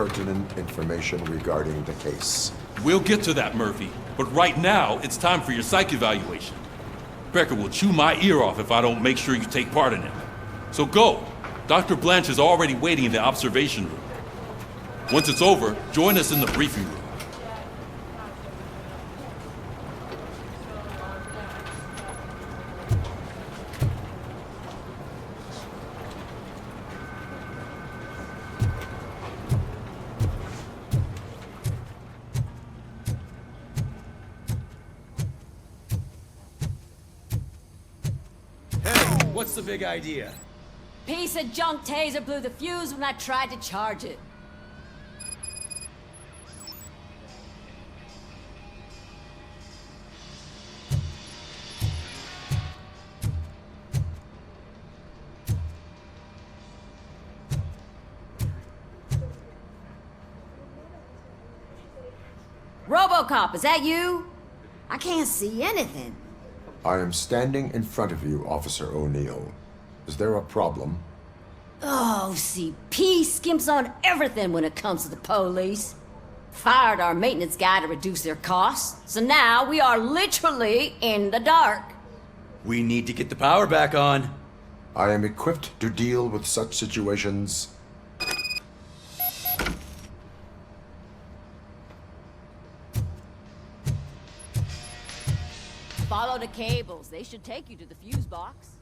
pertinent information regarding the case. We'll get to that, Murphy. But right now, it's time for your psych evaluation. Becker will chew my ear off if I don't make sure you take part in it. So go. Dr. Blanche is already waiting in the observation room. Once it's over, join us in the briefing room. What's the big idea? Piece of junk taser blew the fuse when I tried to charge it. RoboCop, is that you? I can't see anything. I am standing in front of you, Officer O'Neill. Is there a problem? Oh, CP skimps on everything when it comes to the police. Fired our maintenance guy to reduce their costs, so now we are literally in the dark. We need to get the power back on. I am equipped to deal with such situations. Follow the cables. They should take you to the fuse box.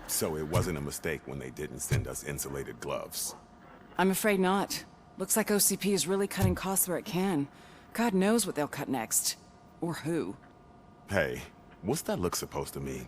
So it wasn't a mistake when they didn't send us insulated gloves. I'm afraid not. Looks like OCP is really cutting costs where it can. God knows what they'll cut next. Or who. Hey, what's that look supposed to mean?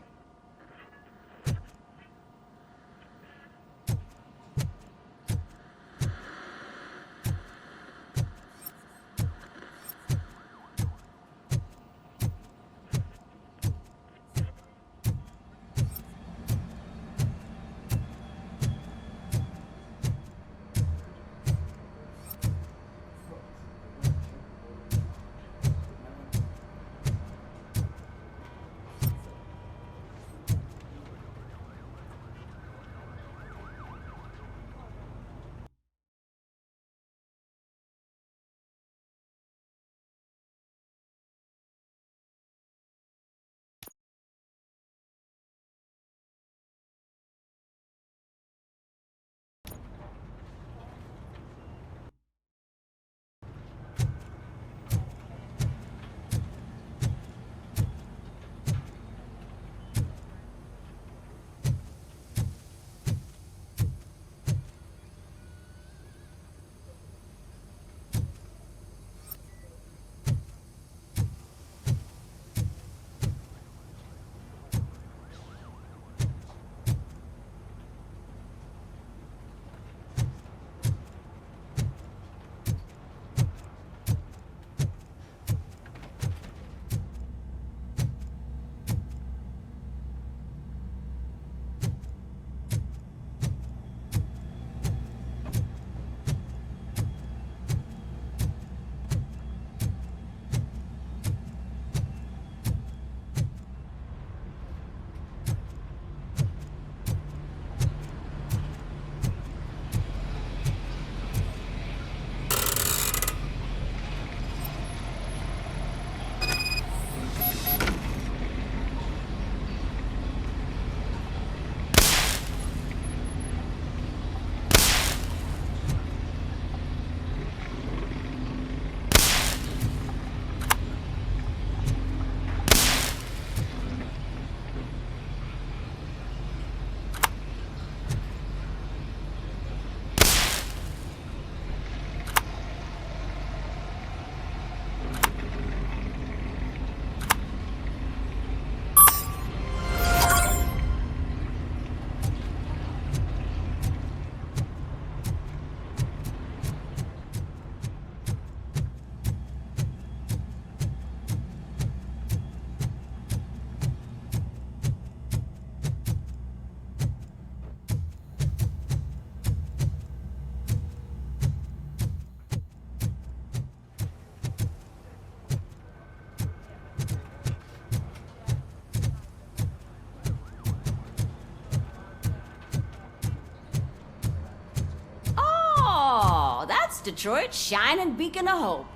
Detroit's shining beacon of hope.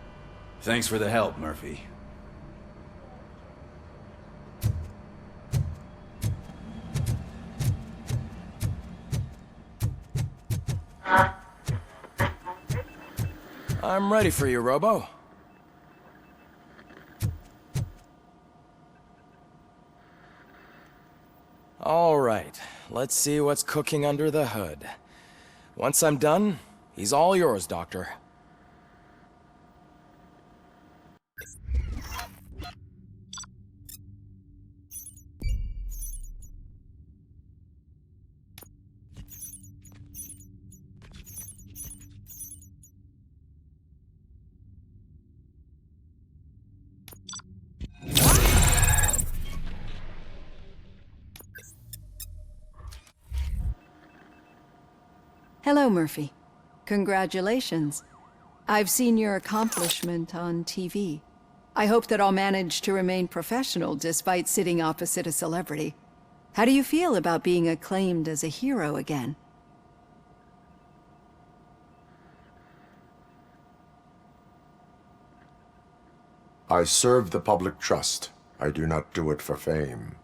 Thanks for the help, Murphy. I'm ready for you, Robo. All right, let's see what's cooking under the hood. Once I'm done, he's all yours, Doctor. Hello, Murphy. Congratulations. I've seen your accomplishment on TV. I hope that I'll manage to remain professional despite sitting opposite a celebrity. How do you feel about being acclaimed as a hero again? I serve the public trust. I do not do it for fame.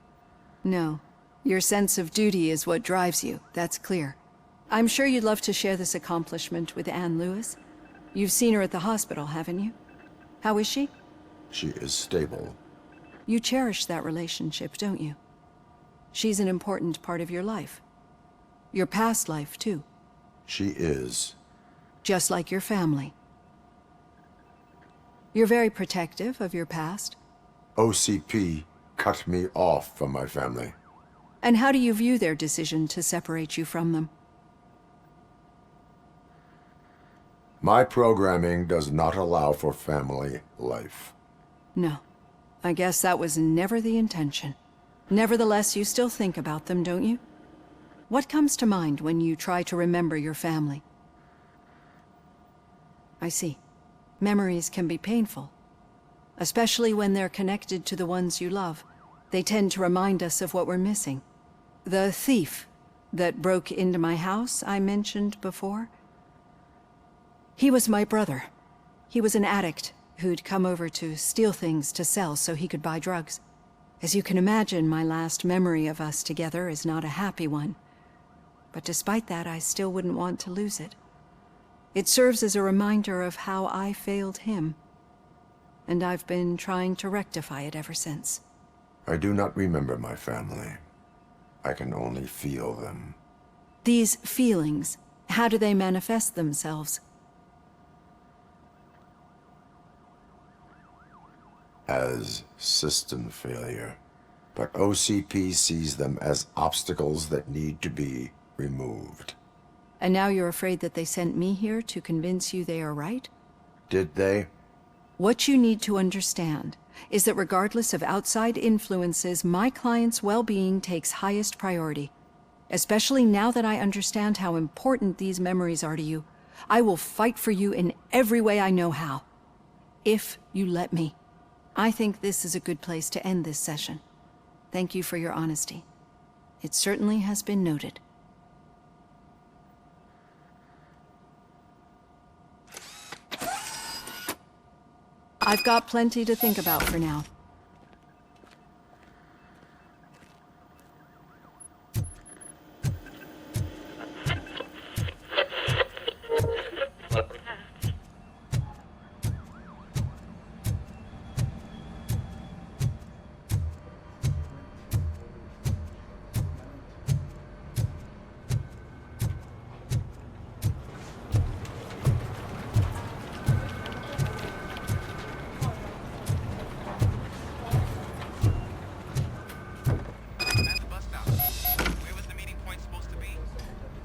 No. Your sense of duty is what drives you, that's clear. I'm sure you'd love to share this accomplishment with Anne Lewis. You've seen her at the hospital, haven't you? How is she? She is stable. You cherish that relationship, don't you? She's an important part of your life. Your past life, too. She is. Just like your family. You're very protective of your past. OCP cut me off from my family. And how do you view their decision to separate you from them? My programming does not allow for family life. No. I guess that was never the intention. Nevertheless, you still think about them, don't you? What comes to mind when you try to remember your family? I see. Memories can be painful. Especially when they're connected to the ones you love. They tend to remind us of what we're missing. The thief that broke into my house I mentioned before? He was my brother. He was an addict who'd come over to steal things to sell so he could buy drugs. As you can imagine, my last memory of us together is not a happy one. But despite that, I still wouldn't want to lose it. It serves as a reminder of how I failed him. And I've been trying to rectify it ever since. I do not remember my family. I can only feel them. These feelings, how do they manifest themselves? As system failure. But OCP sees them as obstacles that need to be removed. And now you're afraid that they sent me here to convince you they are right? Did they? What you need to understand is that regardless of outside influences, my client's well-being takes highest priority. Especially now that I understand how important these memories are to you, I will fight for you in every way I know how. If you let me. I think this is a good place to end this session. Thank you for your honesty. It certainly has been noted. I've got plenty to think about for now.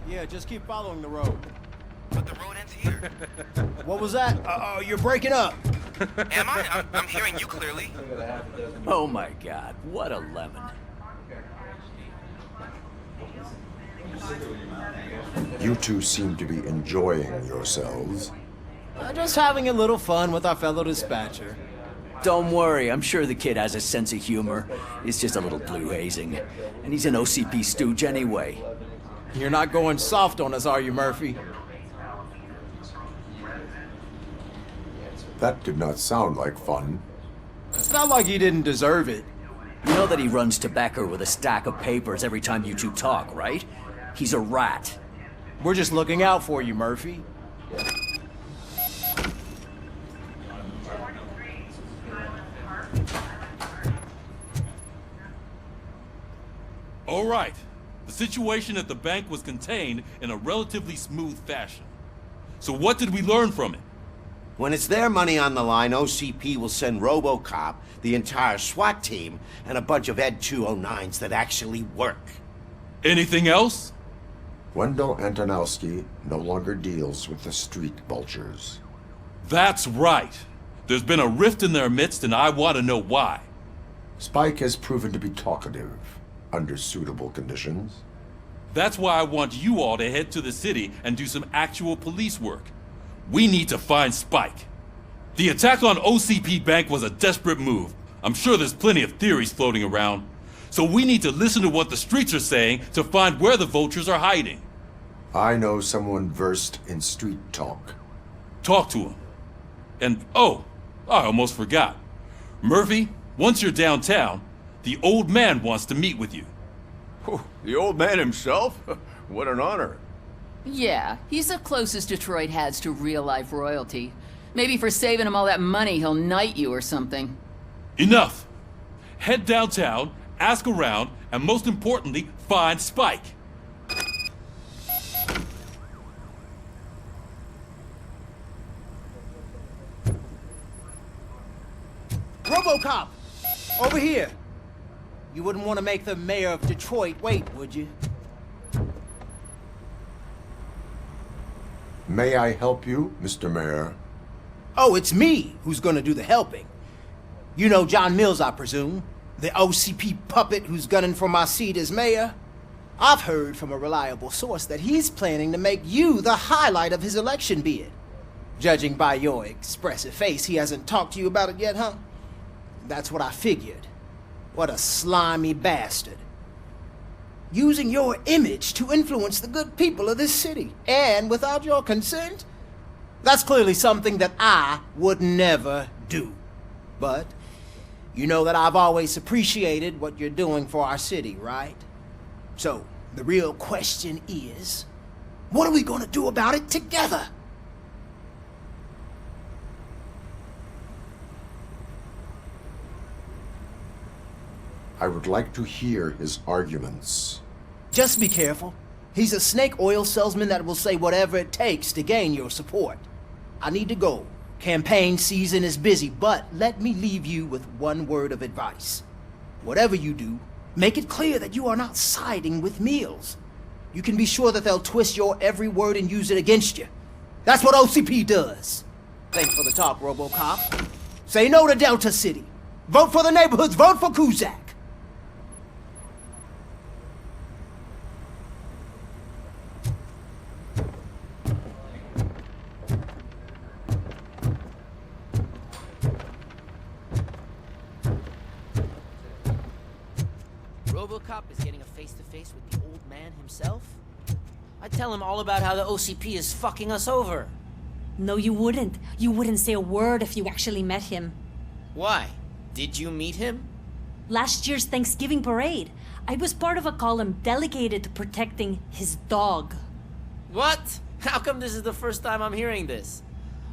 Yeah, just keep following the road. But the road ends here. What was that? Oh, you're breaking up. Am I? I'm hearing you clearly. Oh my god, what a lemon. You two seem to be enjoying yourselves. Just having a little fun with our fellow dispatcher. Don't worry, I'm sure the kid has a sense of humor. He's just a little blue hazing. And he's an OCP stooge anyway. You're not going soft on us, are you, Murphy? That did not sound like fun. It's not like he didn't deserve it. You know that he runs to Becker with a stack of papers every time you two talk, right? He's a rat. We're just looking out for you, Murphy. All right. The situation at the bank was contained in a relatively smooth fashion. So what did we learn from it? When it's their money on the line, OCP will send RoboCop, the entire SWAT team, and a bunch of Ed 209s that actually work. Anything else? Wendell Antonowski no longer deals with the street vultures. That's right. There's been a rift in their midst, and I want to know why. Spike has proven to be talkative, under suitable conditions. That's why I want you all to head to the city and do some actual police work. We need to find Spike. The attack on OCP Bank was a desperate move. I'm sure there's plenty of theories floating around. So we need to listen to what the streets are saying to find where the vultures are hiding. I know someone versed in street talk. Talk to him. And, oh, I almost forgot. Murphy, once you're downtown, the old man wants to meet with you. Oh, the old man himself? What an honor. Yeah, he's the closest Detroit has to real-life royalty. Maybe for saving him all that money, he'll knight you or something. Enough! Head downtown, ask around, and most importantly, find Spike. RoboCop! Over here! You wouldn't want to make the mayor of Detroit wait, would you? May I help you, Mr. Mayor? Oh, it's me who's gonna do the helping. You know John Mills, I presume? The OCP puppet who's gunning for my seat as mayor? I've heard from a reliable source that he's planning to make you the highlight of his election bid. Judging by your expressive face, he hasn't talked to you about it yet, huh? That's what I figured. What a slimy bastard. Using your image to influence the good people of this city, and without your consent? That's clearly something that I would never do. But you know that I've always appreciated what you're doing for our city, right? So, the real question is, what are we gonna do about it together? I would like to hear his arguments. Just be careful. He's a snake oil salesman that will say whatever it takes to gain your support. I need to go. Campaign season is busy, but let me leave you with one word of advice. Whatever you do, make it clear that you are not siding with Mills. You can be sure that they'll twist your every word and use it against you. That's what OCP does. Thanks for the talk, RoboCop. Say no to Delta City. Vote for the neighborhoods. Vote for Kuzak. RoboCop is getting a face-to-face with the old man himself? I'd tell him all about how the OCP is fucking us over. No, you wouldn't. You wouldn't say a word if you actually met him. Why? Did you meet him? Last year's Thanksgiving parade, I was part of a column delegated to protecting his dog. What? How come this is the first time I'm hearing this?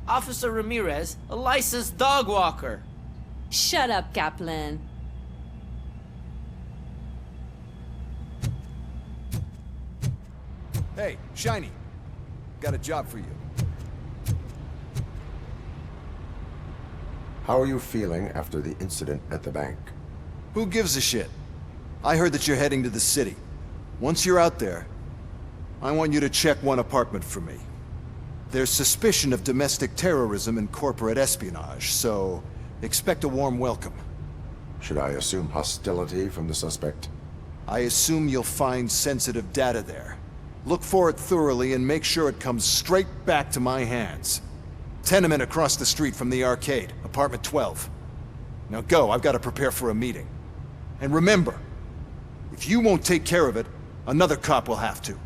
Officer Ramirez, a licensed dog walker. Shut up, Kaplan. Hey, Shiny. Got a job for you. How are you feeling after the incident at the bank? Who gives a shit? I heard that you're heading to the city. Once you're out there, I want you to check one apartment for me. There's suspicion of domestic terrorism and corporate espionage, so expect a warm welcome. Should I assume hostility from the suspect? I assume you'll find sensitive data there. Look for it thoroughly and make sure it comes straight back to my hands. Tenement across the street from the arcade, apartment 12. Now go, I've got to prepare for a meeting. And remember, if you won't take care of it, another cop will have to.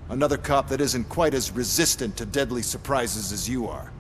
Another cop that isn't quite as resistant to deadly surprises as you are.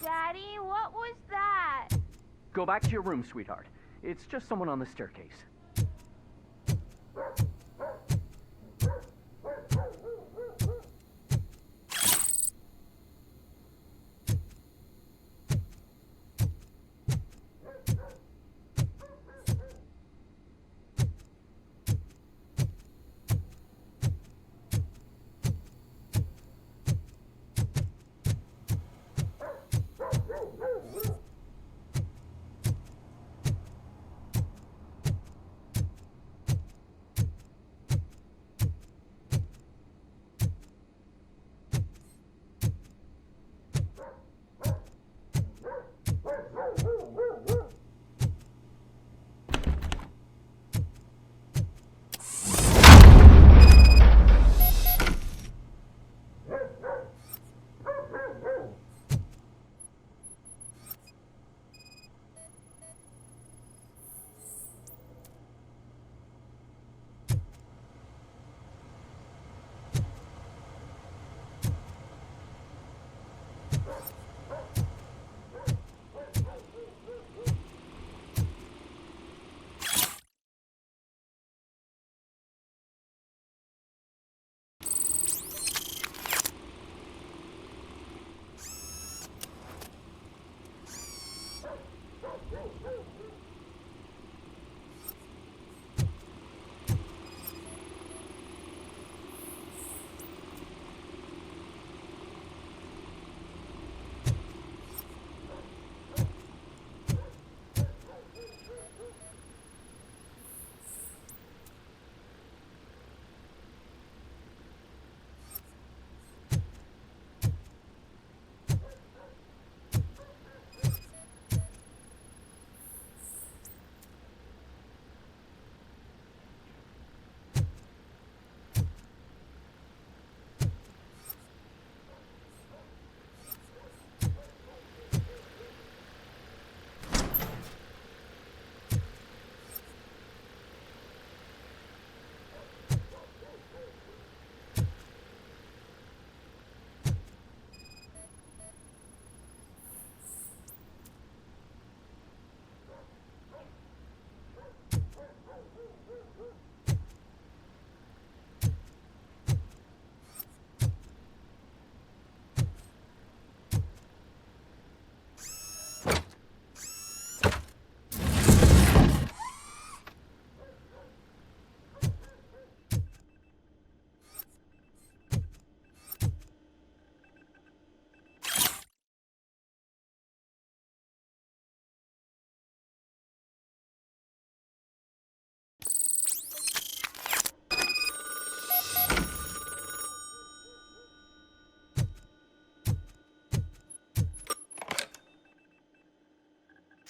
Daddy, what was that? Go back to your room, sweetheart. It's just someone on the staircase.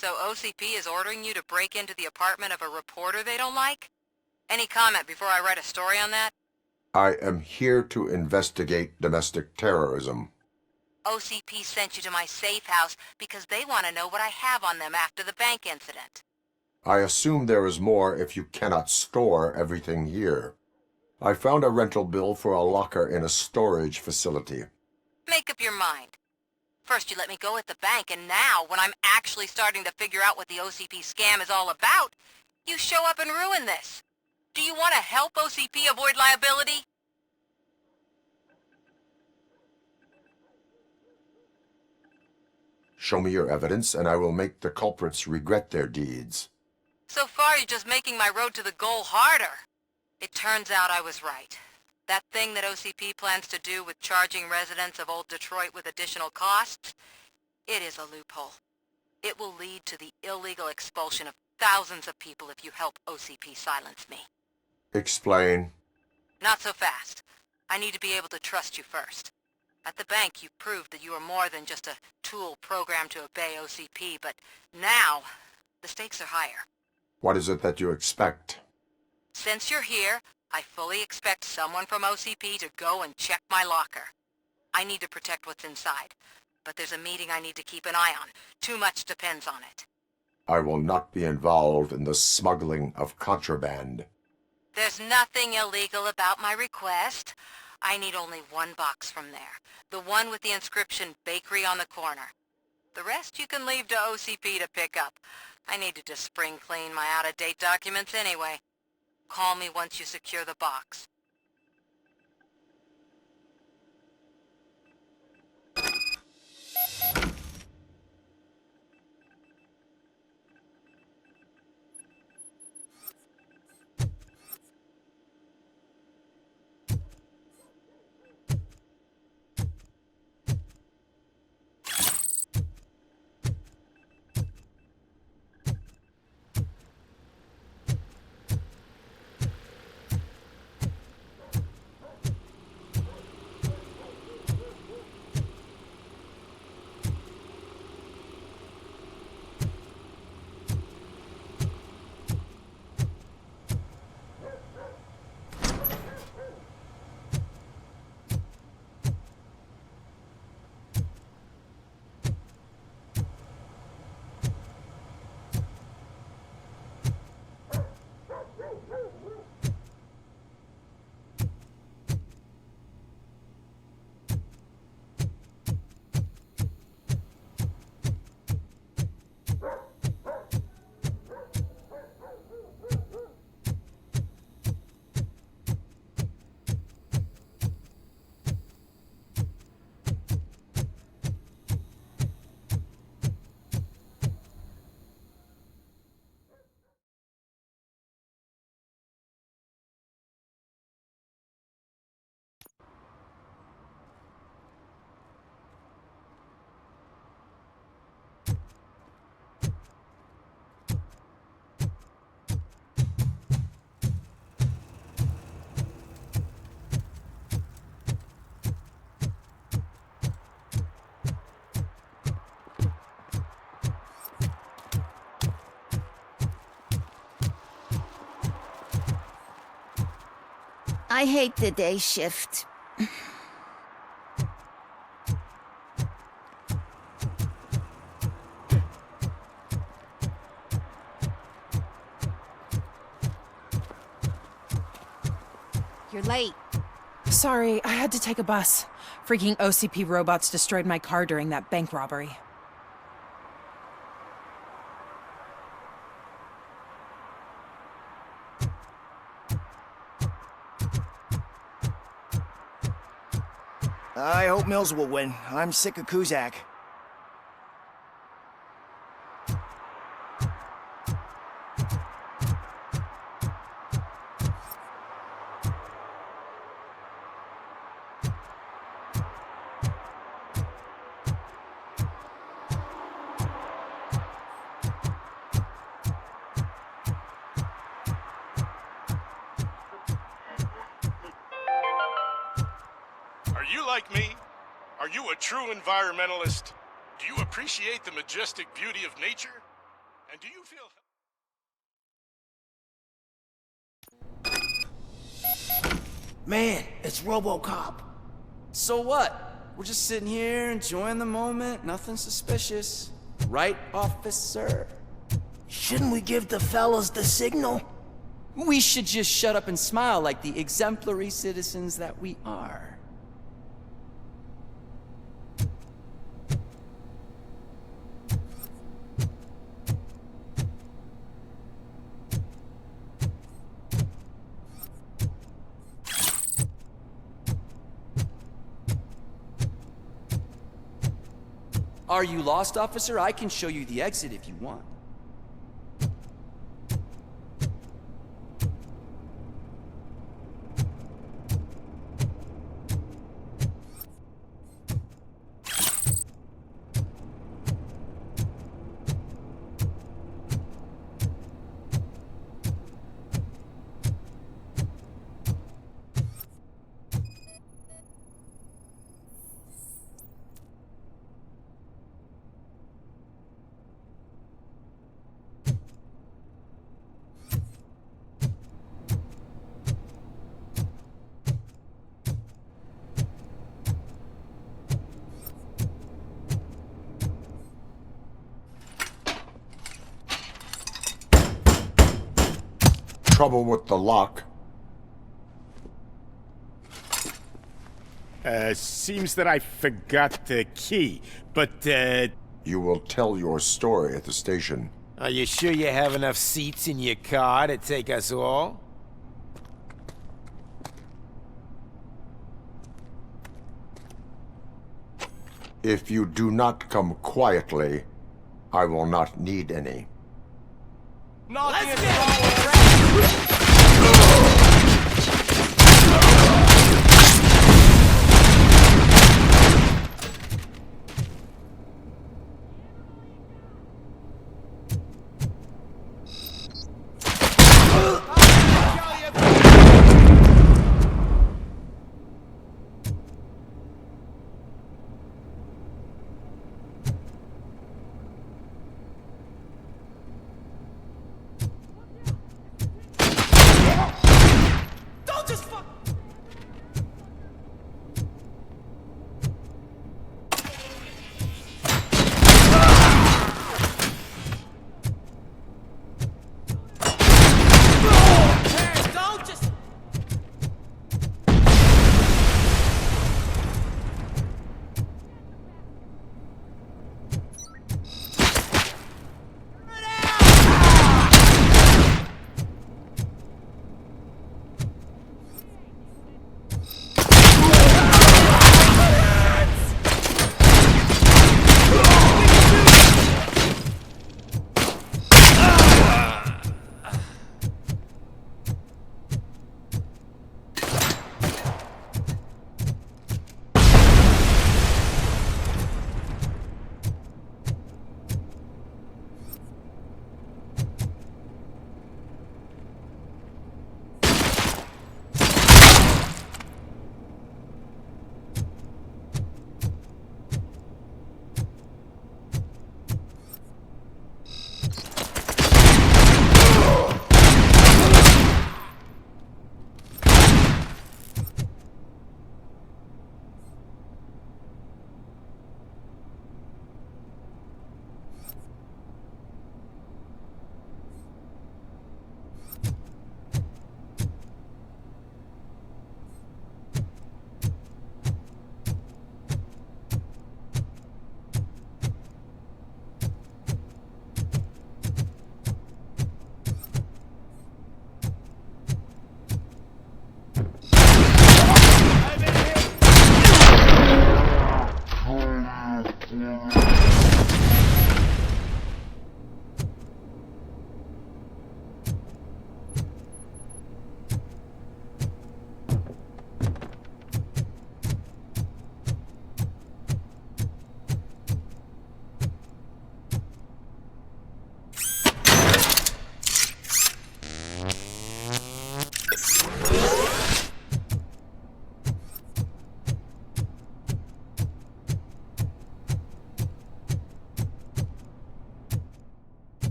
So OCP is ordering you to break into the apartment of a reporter they don't like? Any comment before I write a story on that? I am here to investigate domestic terrorism. OCP sent you to my safe house because they want to know what I have on them after the bank incident. I assume there is more if you cannot store everything here. I found a rental bill for a locker in a storage facility. Make up your mind. First you let me go at the bank, and now, when I'm actually starting to figure out what the OCP scam is all about, you show up and ruin this. Do you want to help OCP avoid liability? Show me your evidence, and I will make the culprits regret their deeds. So far, you're just making my road to the goal harder. It turns out I was right. That thing that OCP plans to do with charging residents of Old Detroit with additional costs, it is a loophole. It will lead to the illegal expulsion of thousands of people if you help OCP silence me. Explain. Not so fast. I need to be able to trust you first. At the bank, you proved that you are more than just a tool programmed to obey OCP, but now, the stakes are higher. What is it that you expect? Since you're here, I fully expect someone from OCP to go and check my locker. I need to protect what's inside, but there's a meeting I need to keep an eye on. Too much depends on it. I will not be involved in the smuggling of contraband. There's nothing illegal about my request. I need only one box from there. The one with the inscription Bakery on the corner. The rest you can leave to OCP to pick up. I need to just spring clean my out-of-date documents anyway. Call me once you secure the box. I hate the day shift. You're late. Sorry, I had to take a bus. Freaking OCP robots destroyed my car during that bank robbery. I hope Mills will win. I'm sick of Kuzak. Are you like me? Are you a true environmentalist? Do you appreciate the majestic beauty of nature? And do you feel... Man, it's RoboCop. So what? We're just sitting here enjoying the moment, nothing suspicious. Right, officer? Shouldn't we give the fellas the signal? We should just shut up and smile like the exemplary citizens that we are. Are you lost, officer? I can show you the exit if you want. Trouble with the lock. Seems that I forgot the key, but, You will tell your story at the station. Are you sure you have enough seats in your car to take us all? If you do not come quietly, I will not need any. Let's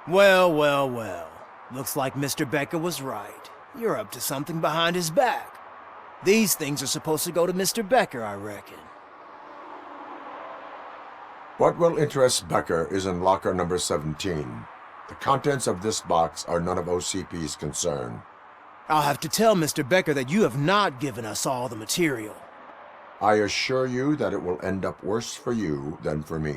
Well, well, well. Looks like Mr. Becker was right. You're up to something behind his back. These things are supposed to go to Mr. Becker, I reckon. What will interest Becker is in locker number 17. The contents of this box are none of OCP's concern. I'll have to tell Mr. Becker that you have not given us all the material. I assure you that it will end up worse for you than for me.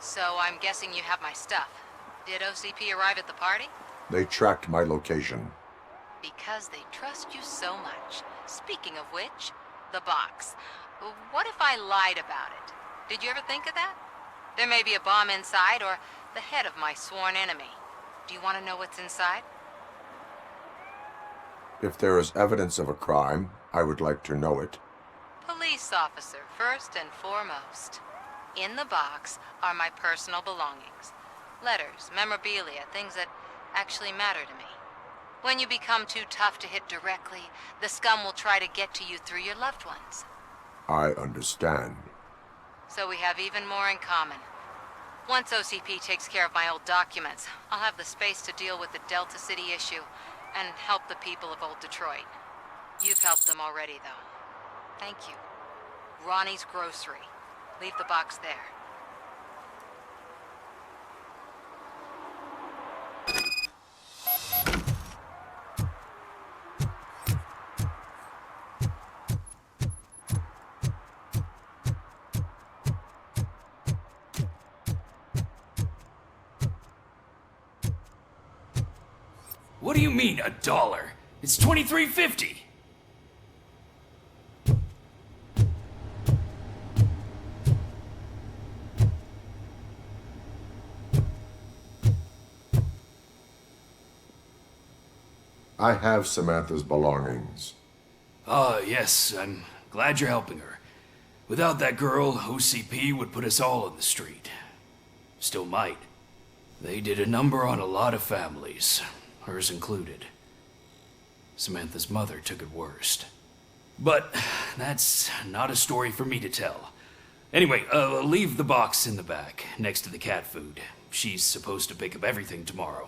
So I'm guessing you have my stuff. Did OCP arrive at the party? They tracked my location. Because they trust you so much. Speaking of which, the box. What if I lied about it? Did you ever think of that? There may be a bomb inside or the head of my sworn enemy. Do you want to know what's inside? If there is evidence of a crime, I would like to know it. Police officer, first and foremost. In the box are my personal belongings. Letters, memorabilia, things that actually matter to me. When you become too tough to hit directly, the scum will try to get to you through your loved ones. I understand. So we have even more in common. Once OCP takes care of my old documents, I'll have the space to deal with the Delta City issue and help the people of Old Detroit. You've helped them already, though. Thank you. Ronnie's Grocery. Leave the box there. What do you mean, $1? It's $23.50. I have Samantha's belongings. Ah, yes, I'm glad you're helping her. Without that girl, OCP would put us all in the street. Still might. They did a number on a lot of families, hers included. Samantha's mother took it worst. But that's not a story for me to tell. Anyway, leave the box in the back, next to the cat food. She's supposed to pick up everything tomorrow.